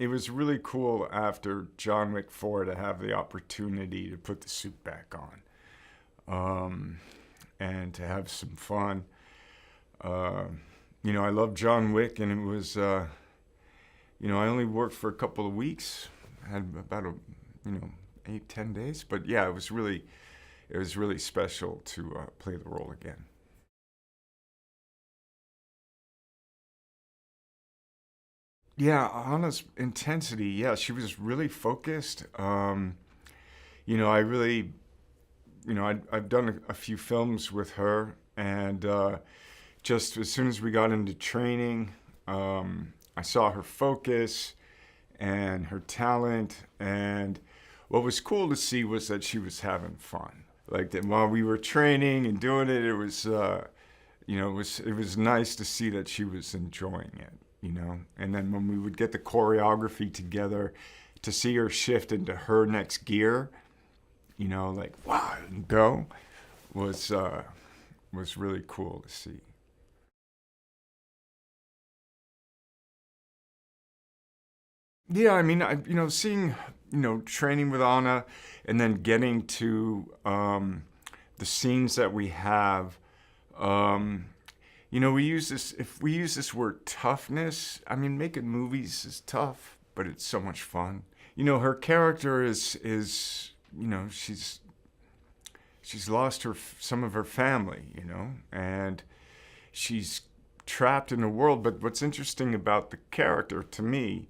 it was really cool after John Wick 4 to have the opportunity to put the suit back on, and to have some fun. Uh, I love John Wick, and it was, I only worked for a couple of weeks. I had about 8, 10 days, but yeah, it was really special to play the role again. Yeah, Anna's intensity. Yeah, she was really focused. I really, I've done a few films with her, and just as soon as we got into training, I saw her focus and her talent, and what was cool to see was that she was having fun. Like that while we were training and doing it, it was, it was nice to see that she was enjoying it. And then when we would get the choreography together, to see her shift into her next gear, like wow, and go, was really cool to see. Yeah, I mean, seeing, training with Anna, and then getting to the scenes that we have. We use this. If we use this word toughness, I mean, making movies is tough, but it's so much fun. Her character is she's lost some of her family, and she's trapped in a world. But what's interesting about the character to me,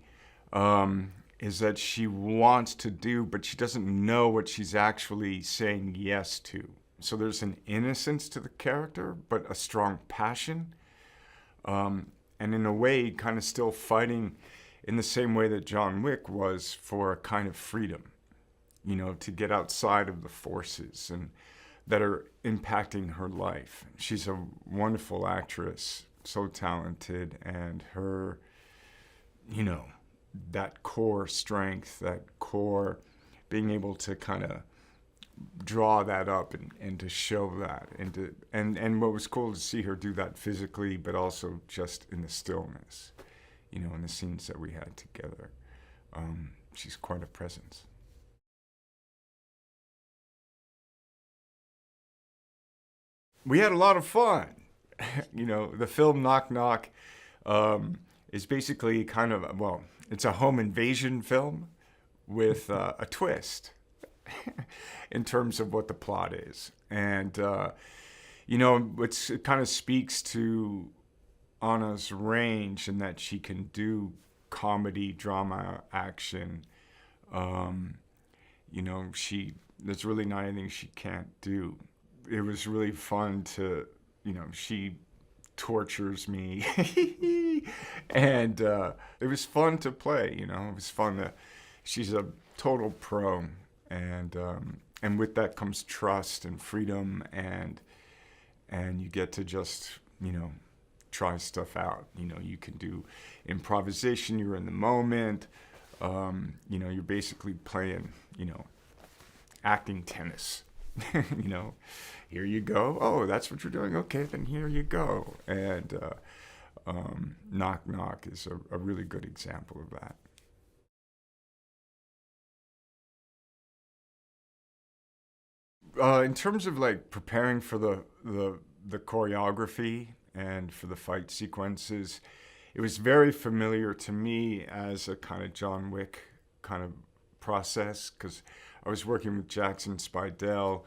is that she wants to do, but she doesn't know what she's actually saying yes to. So there's an innocence to the character, but a strong passion, and in a way, kind of still fighting in the same way that John Wick was for a kind of freedom, to get outside of the forces and that are impacting her life. She's a wonderful actress, so talented, and her, that core strength, that core being able to kind of draw that up and to show that, and what was cool to see her do that physically, but also just in the stillness, in the scenes that we had together. She's quite a presence. We had a lot of fun. The film Knock Knock, is basically kind of, well, it's a home invasion film with a twist in terms of what the plot is. And, it kind of speaks to Anna's range in that she can do comedy, drama, action. There's really not anything she can't do. It was really fun to, she tortures me. And it was fun to play, it was fun to, she's a total pro. And with that comes trust and freedom, and you get to just, try stuff out. You can do improvisation, you're in the moment, you're basically playing, acting tennis. Here you go. Oh, that's what you're doing. Okay, then here you go. And Knock Knock is a really good example of that. In terms of like preparing for the choreography and for the fight sequences, it was very familiar to me as a kind of John Wick kind of process, because I was working with Jackson Spidell,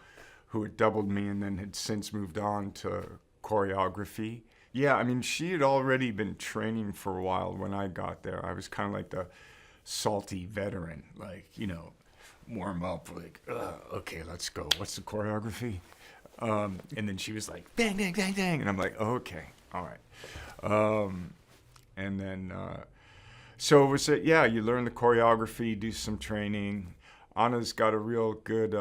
who had doubled me and then had since moved on to choreography. Yeah, I mean, she had already been training for a while when I got there. I was kind of like the salty veteran, like, warm up, like, okay, let's go. What's the choreography? And then she was like, bang, bang, bang, bang. And I'm like, okay, all right. And then, so it was, yeah, you learn the choreography, do some training. Anna's got a real good,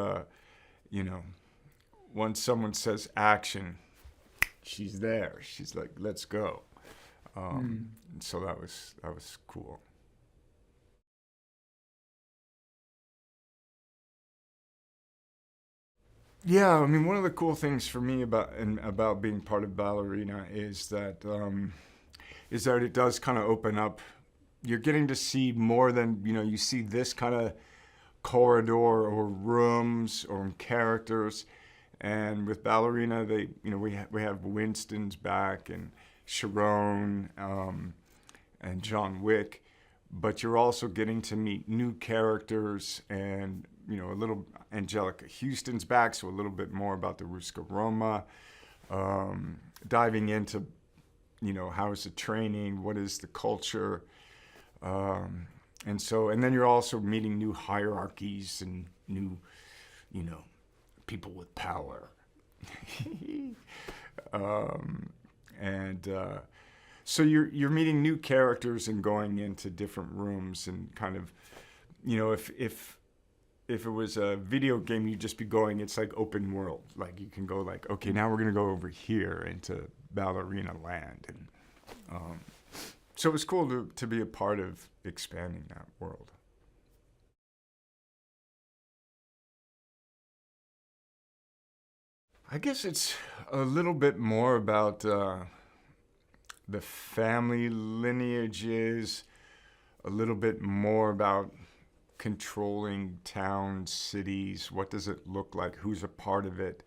once someone says action, she's there. She's like, let's go. And so that was cool. Yeah, I mean, one of the cool things for me about being part of Ballerina is that it does kind of open up, you're getting to see more than, you see this kind of corridor or rooms or characters. And with Ballerina, we have Winston's back and Sharon and John Wick, but you're also getting to meet new characters and a little Anjelica Huston's back, so a little bit more about the Ruska Roma, diving into how is the training, what is the culture, and then you're also meeting new hierarchies and new people with power. So you're meeting new characters and going into different rooms and kind of, if it was a video game, you'd just be going, it's like open world. Like you can go like, okay, now we're going to go over here into Ballerina land. And so it was cool to be a part of expanding that world. I guess it's a little bit more about the family lineages, a little bit more about controlling towns, cities. What does it look like? Who's a part of it?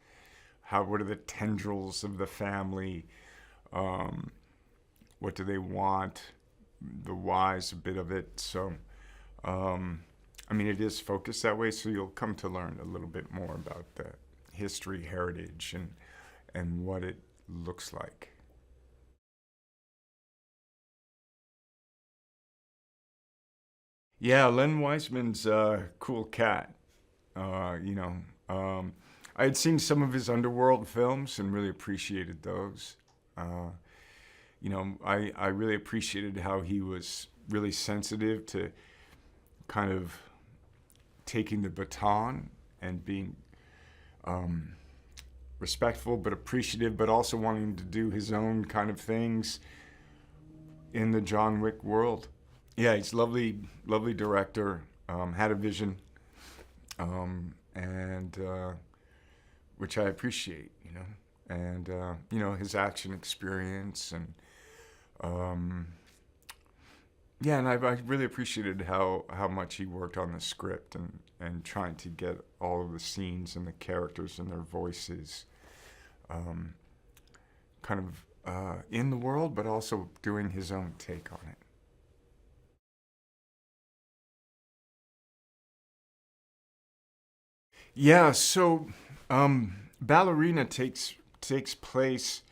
What are the tendrils of the family? What do they want? The whys, a bit of it. So, it is focused that way, so you'll come to learn a little bit more about the history, heritage, and what it looks like. Yeah, Len Wiseman's a cool cat. I had seen some of his Underworld films and really appreciated those. I really appreciated how he was really sensitive to kind of taking the baton and being respectful but appreciative, but also wanting to do his own kind of things in the John Wick world. Yeah, he's lovely, lovely director. Had a vision, and which I appreciate, and his action experience, and and I really appreciated how much he worked on the script and trying to get all of the scenes and the characters and their voices kind of in the world, but also doing his own take on it. Yeah, so Ballerina takes place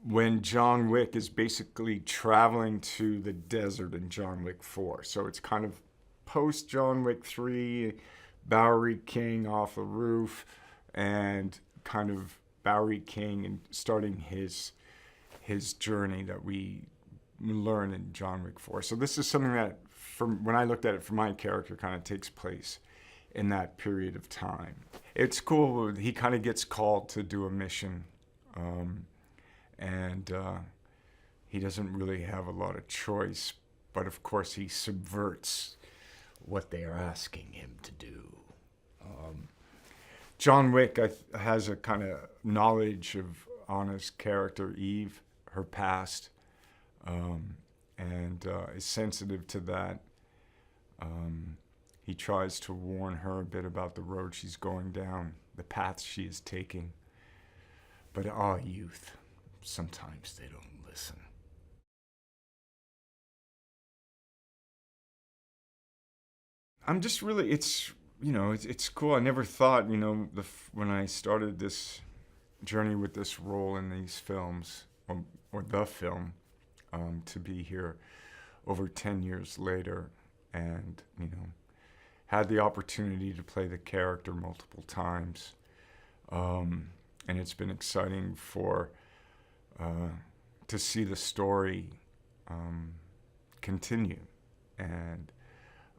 when John Wick is basically traveling to the desert in John Wick 4. So it's kind of post John Wick 3, Bowery King off the roof, and kind of Bowery King and starting his journey that we learn in John Wick 4. So this is something that, from when I looked at it for my character, kind of takes place in that period of time. It's cool. He kind of gets called to do a mission, and he doesn't really have a lot of choice. But of course, he subverts what they are asking him to do. John Wick has a kind of knowledge of Anna's character, Eve, her past, and is sensitive to that. He tries to warn her a bit about the road she's going down, the path she is taking. But youth, sometimes they don't listen. I'm just really, it's cool. I never thought, when I started this journey with this role in these films, or the film, to be here over 10 years later, and had the opportunity to play the character multiple times, and it's been exciting to see the story continue, and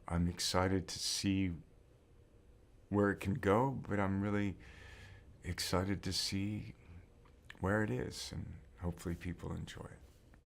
I'm excited to see where it can go, but I'm really excited to see where it is, and hopefully people enjoy it.